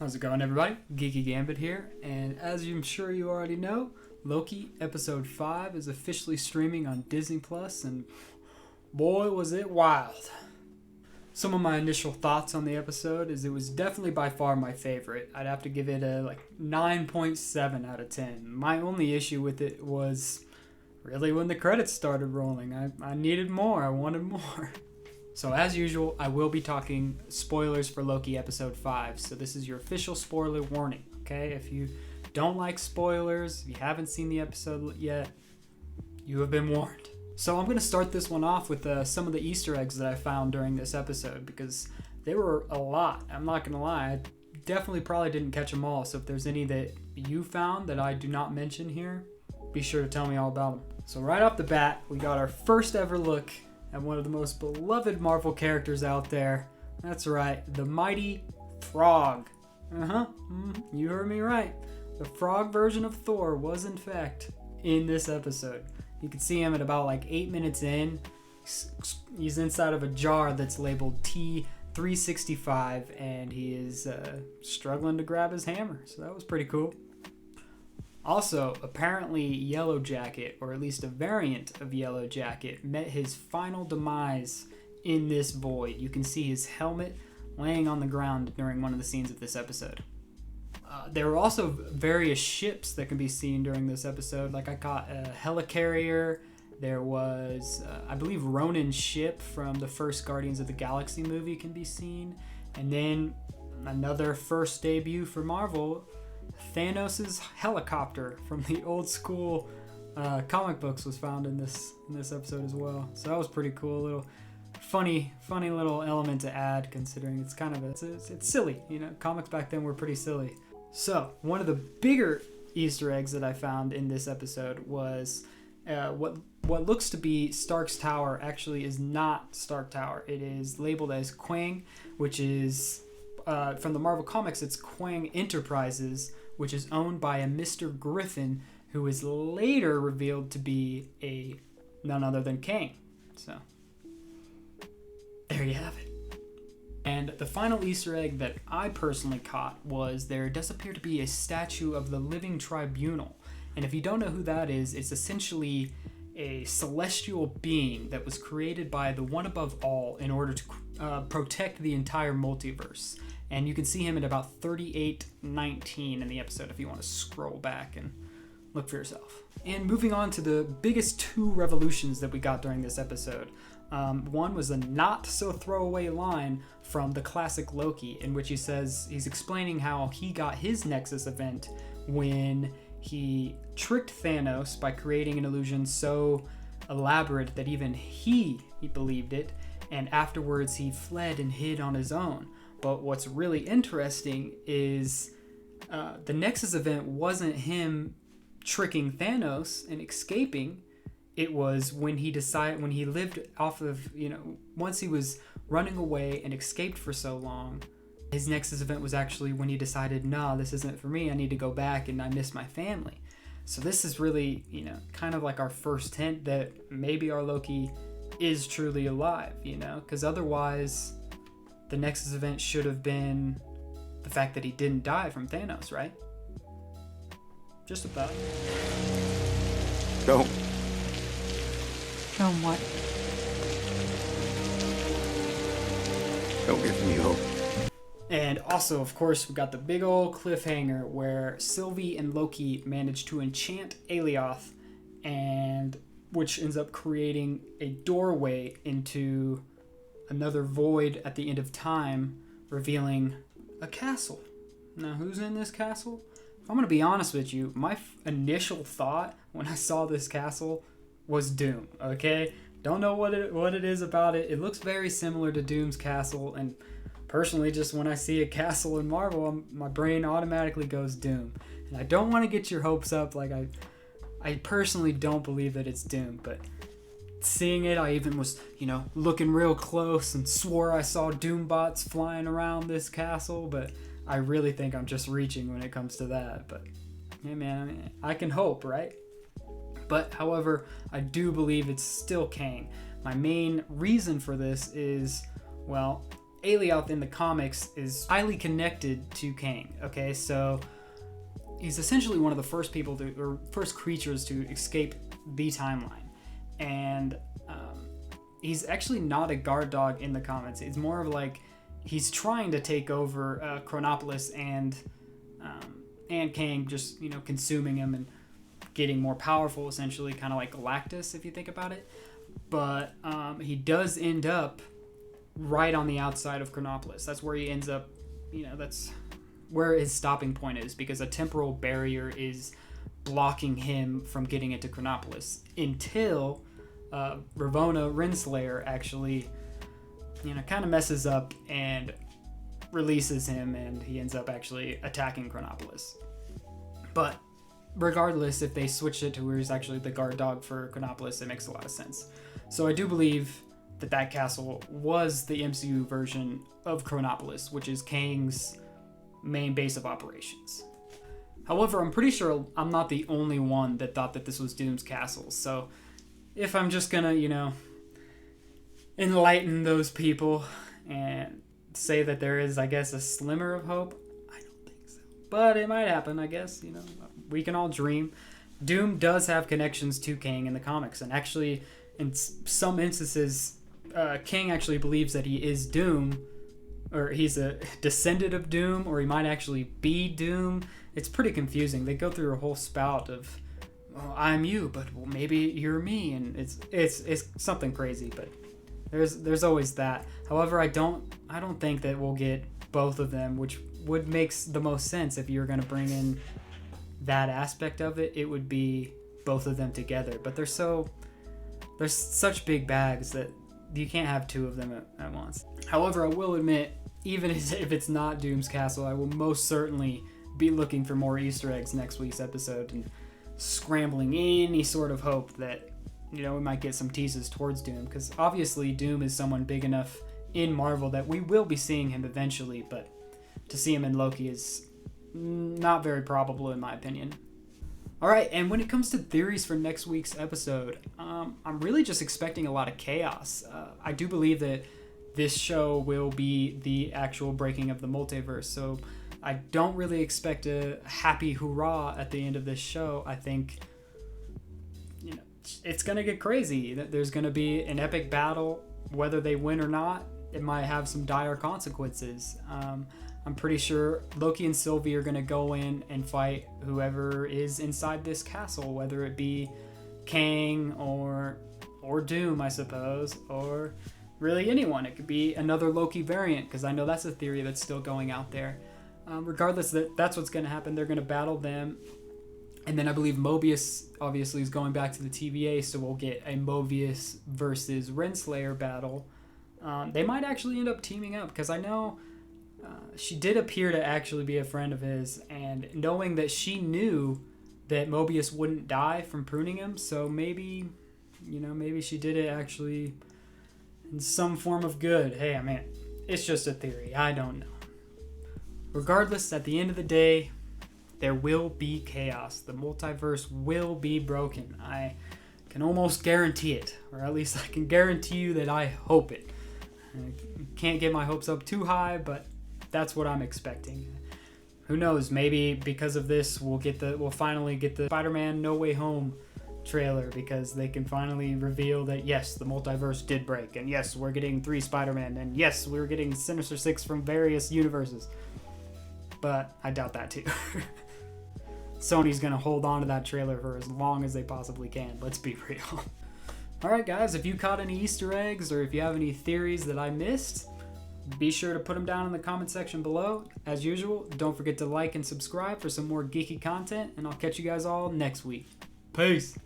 How's it going, everybody? Geeky Gambit here, and as I'm sure you already know, Loki Episode 5 is officially streaming on Disney Plus, and boy was it wild. Some of my initial thoughts on the episode is it was definitely by far my favorite. I'd have to give it a 9.7 out of 10. My only issue with it was really when the credits started rolling. I needed more, I wanted more. So as usual, I will be talking spoilers for Loki Episode 5. So this is your official spoiler warning, okay? If you don't like spoilers, if you haven't seen the episode yet, you have been warned. So I'm going to start this one off with some of the Easter eggs that I found during this episode because there were a lot. I'm not going to lie. I definitely probably didn't catch them all. So if there's any that you found that I do not mention here, be sure to tell me all about them. So right off the bat, we got our first ever look at one of the most beloved Marvel characters out there. That's right, the mighty Frog. You heard me right. The frog version of Thor was in fact in this episode. You can see him at about 8 minutes in. He's inside of a jar that's labeled T365 and he is struggling to grab his hammer. So that was pretty cool. Also, apparently Yellow Jacket, or at least a variant of Yellow Jacket, met his final demise in this void. You can see his helmet laying on the ground during one of the scenes of this episode. There were also various ships that can be seen during this episode. I caught a helicarrier. There was, I believe, Ronan's ship from the first Guardians of the Galaxy movie can be seen. And then another first debut for Marvel, Thanos' helicopter from the old school comic books was found in this episode as well. So that was pretty cool. A little funny little element to add, considering it's kind of it's silly. Comics back then were pretty silly. So one of the bigger Easter eggs that I found in this episode was what looks to be Stark's tower actually is not Stark Tower. It is labeled as Kang, which is from the Marvel Comics. It's Kang Enterprises, which is owned by a Mr. Griffin, who is later revealed to be none other than Kang. So, there you have it. And the final Easter egg that I personally caught was there does appear to be a statue of the Living Tribunal. And if you don't know who that is, it's essentially a celestial being that was created by the One Above All in order to protect the entire multiverse. And you can see him at about 38:19 in the episode if you want to scroll back and look for yourself. And moving on to the biggest two revolutions that we got during this episode. One was a not so throwaway line from the classic Loki, in which he says he's explaining how he got his Nexus event when he tricked Thanos by creating an illusion so elaborate that even he believed it, and afterwards he fled and hid on his own. But what's really interesting is the Nexus event wasn't him tricking Thanos and escaping. It was when he lived off of, once he was running away and escaped for so long, his Nexus event was actually when he decided, no, this isn't for me. I need to go back and I miss my family. So this is really, kind of like our first hint that maybe our Loki is truly alive, because otherwise the Nexus event should have been the fact that he didn't die from Thanos, right? Just a thought. Don't. Don't what? Don't give me hope. And also, of course, we got the big old cliffhanger where Sylvie and Loki manage to enchant Alioth, and which ends up creating a doorway into another void at the end of time, revealing a castle. Now, who's in this castle? If I'm going to be honest with you, my initial thought when I saw this castle was Doom, okay? Don't know what it is about it. It looks very similar to Doom's castle, and personally, just when I see a castle in Marvel, my brain automatically goes Doom. And I don't want to get your hopes up. I personally don't believe that it's Doom, but seeing it, I even was, looking real close and swore I saw Doombots flying around this castle, but I really think I'm just reaching when it comes to that. But, hey man, I can hope, right? But, however, I do believe it's still Kang. My main reason for this is, well, Alioth in the comics is highly connected to Kang. Okay, so he's essentially one of the first first creatures to escape the timeline, and he's actually not a guard dog in the comics. It's more of like he's trying to take over Chronopolis and Kang, just consuming him and getting more powerful, essentially, kind of like Galactus if you think about it. But he does end up right on the outside of Chronopolis. That's where he ends up. That's where his stopping point is, because a temporal barrier is blocking him from getting into Chronopolis until Ravonna Renslayer actually kind of messes up and releases him, and he ends up actually attacking Chronopolis. But regardless, if they switch it to where he's actually the guard dog for Chronopolis, it makes a lot of sense. So I do believe that castle was the MCU version of Chronopolis, which is Kang's main base of operations. However, I'm pretty sure I'm not the only one that thought that this was Doom's castle. So if I'm just gonna, enlighten those people and say that there is, I guess, a slimmer of hope, I don't think so. But it might happen, I guess. We can all dream. Doom does have connections to Kang in the comics, and actually, in some instances, Kang actually believes that he is Doom, or he's a descendant of Doom, or he might actually be Doom. It's pretty confusing. They go through a whole spout of, "Oh, I'm you, but maybe you're me," and it's something crazy. But there's always that. However, I don't think that we'll get both of them, which would makes the most sense if you're going to bring in that aspect of it. It would be both of them together. But they're such big bags that you can't have two of them at once. However, I will admit, even if it's not Doom's Castle, I will most certainly be looking for more Easter eggs next week's episode and scrambling any sort of hope that we might get some teases towards Doom, because obviously Doom is someone big enough in Marvel that we will be seeing him eventually, but to see him in Loki is not very probable in my opinion. Alright, and when it comes to theories for next week's episode, I'm really just expecting a lot of chaos. I do believe that this show will be the actual breaking of the multiverse, so I don't really expect a happy hurrah at the end of this show. I think it's going to get crazy. There's going to be an epic battle. Whether they win or not, it might have some dire consequences. I'm pretty sure Loki and Sylvie are going to go in and fight whoever is inside this castle, whether it be Kang or Doom, I suppose, or really anyone. It could be another Loki variant, because I know that's a theory that's still going out there. Regardless, that's what's going to happen. They're going to battle them. And then I believe Mobius obviously is going back to the TVA, so we'll get a Mobius versus Renslayer battle. They might actually end up teaming up, because I know she did appear to actually be a friend of his, and knowing that she knew that Mobius wouldn't die from pruning him, so maybe she did it actually in some form of good. Hey, I mean, it's just a theory. I don't know. Regardless, at the end of the day, there will be chaos. The multiverse will be broken. I can almost guarantee it, or at least I can guarantee you that I hope it. I can't get my hopes up too high, but that's what I'm expecting. Who knows? Maybe because of this, we'll finally get the Spider-Man No Way Home trailer, because they can finally reveal that yes, the multiverse did break, and yes, we're getting 3 Spider-Man, and yes, we're getting Sinister Six from various universes. But I doubt that too. Sony's gonna hold on to that trailer for as long as they possibly can. Let's be real. Alright guys, if you caught any Easter eggs, or if you have any theories that I missed, be sure to put them down in the comment section below. As usual, don't forget to like and subscribe for some more geeky content, and I'll catch you guys all next week. Peace!